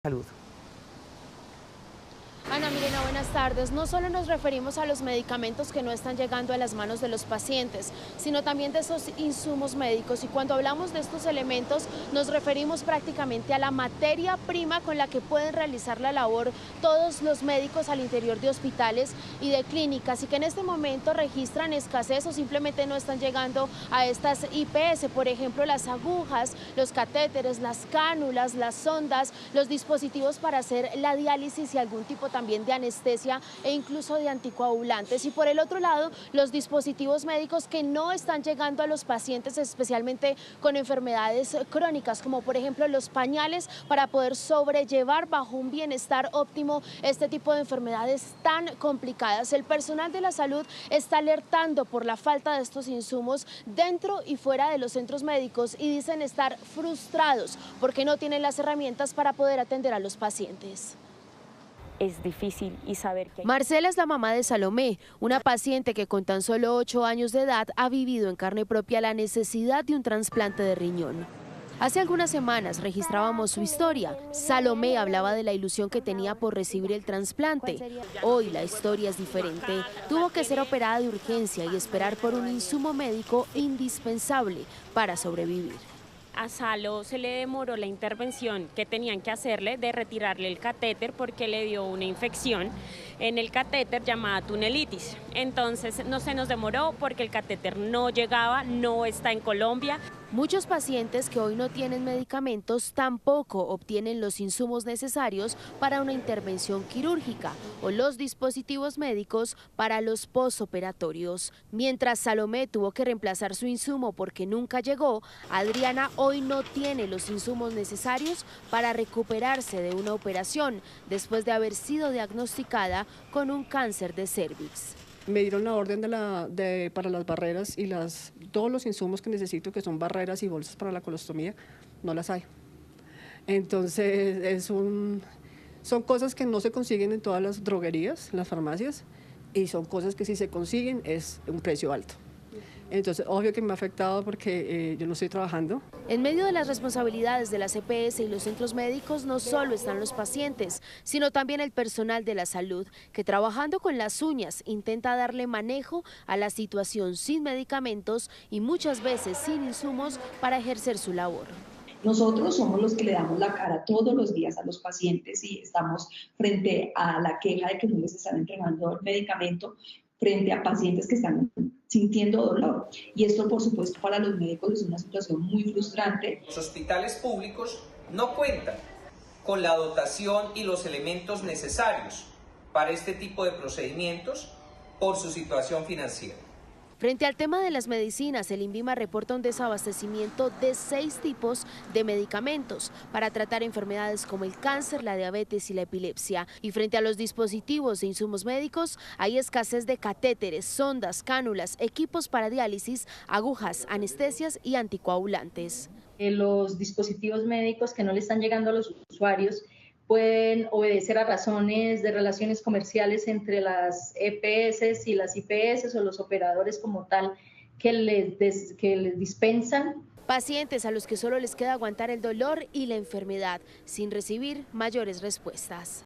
Salud. Ana Milena, buenas tardes. No solo nos referimos a los medicamentos que no están llegando a las manos de los pacientes, sino también de esos insumos médicos. Y cuando hablamos de estos elementos, nos referimos prácticamente a la materia prima con la que pueden realizar la labor todos los médicos al interior de hospitales y de clínicas, y que en este momento registran escasez o simplemente no están llegando a estas IPS. Por ejemplo, las agujas, los catéteres, las cánulas, las sondas, los dispositivos para hacer la diálisis y algún tipo también de anestesia e incluso de anticoagulantes. Y por el otro lado, los dispositivos médicos que no están llegando a los pacientes, especialmente con enfermedades crónicas, como por ejemplo los pañales, para poder sobrellevar bajo un bienestar óptimo este tipo de enfermedades tan complicadas. El personal de la salud está alertando por la falta de estos insumos dentro y fuera de los centros médicos y dicen estar frustrados porque no tienen las herramientas para poder atender a los pacientes. Es difícil y saber que... Marcela es la mamá de Salomé, una paciente que con tan solo 8 años de edad ha vivido en carne propia la necesidad de un trasplante de riñón. Hace algunas semanas registrábamos su historia. Salomé hablaba de la ilusión que tenía por recibir el trasplante. Hoy la historia es diferente. Tuvo que ser operada de urgencia y esperar por un insumo médico indispensable para sobrevivir. A Salo se le demoró la intervención que tenían que hacerle de retirarle el catéter porque le dio una infección en el catéter llamada tunelitis. Entonces no se nos demoró porque el catéter no llegaba, no está en Colombia. Muchos pacientes que hoy no tienen medicamentos tampoco obtienen los insumos necesarios para una intervención quirúrgica o los dispositivos médicos para los posoperatorios. Mientras Salomé tuvo que reemplazar su insumo porque nunca llegó, Adriana hoy no tiene los insumos necesarios para recuperarse de una operación después de haber sido diagnosticada con un cáncer de cérvix. Me dieron la orden para las barreras y todos los insumos que necesito, que son barreras y bolsas para la colostomía, no las hay. Entonces, son cosas que no se consiguen en todas las droguerías, en las farmacias, y son cosas que si se consiguen es un precio alto. Entonces, obvio que me ha afectado porque yo no estoy trabajando. En medio de las responsabilidades de las EPS y los centros médicos no solo están los pacientes, sino también el personal de la salud, que trabajando con las uñas intenta darle manejo a la situación sin medicamentos y muchas veces sin insumos para ejercer su labor. Nosotros somos los que le damos la cara todos los días a los pacientes y estamos frente a la queja de que no les están entregando el medicamento, frente a pacientes que están sintiendo dolor. Y esto, por supuesto, para los médicos es una situación muy frustrante. Los hospitales públicos no cuentan con la dotación y los elementos necesarios para este tipo de procedimientos por su situación financiera. Frente al tema de las medicinas, el INVIMA reporta un desabastecimiento de 6 tipos de medicamentos para tratar enfermedades como el cáncer, la diabetes y la epilepsia. Y frente a los dispositivos e insumos médicos, hay escasez de catéteres, sondas, cánulas, equipos para diálisis, agujas, anestesias y anticoagulantes. Los dispositivos médicos que no le están llegando a los usuarios pueden obedecer a razones de relaciones comerciales entre las EPS y las IPS o los operadores como tal que les dispensan. Pacientes a los que solo les queda aguantar el dolor y la enfermedad sin recibir mayores respuestas.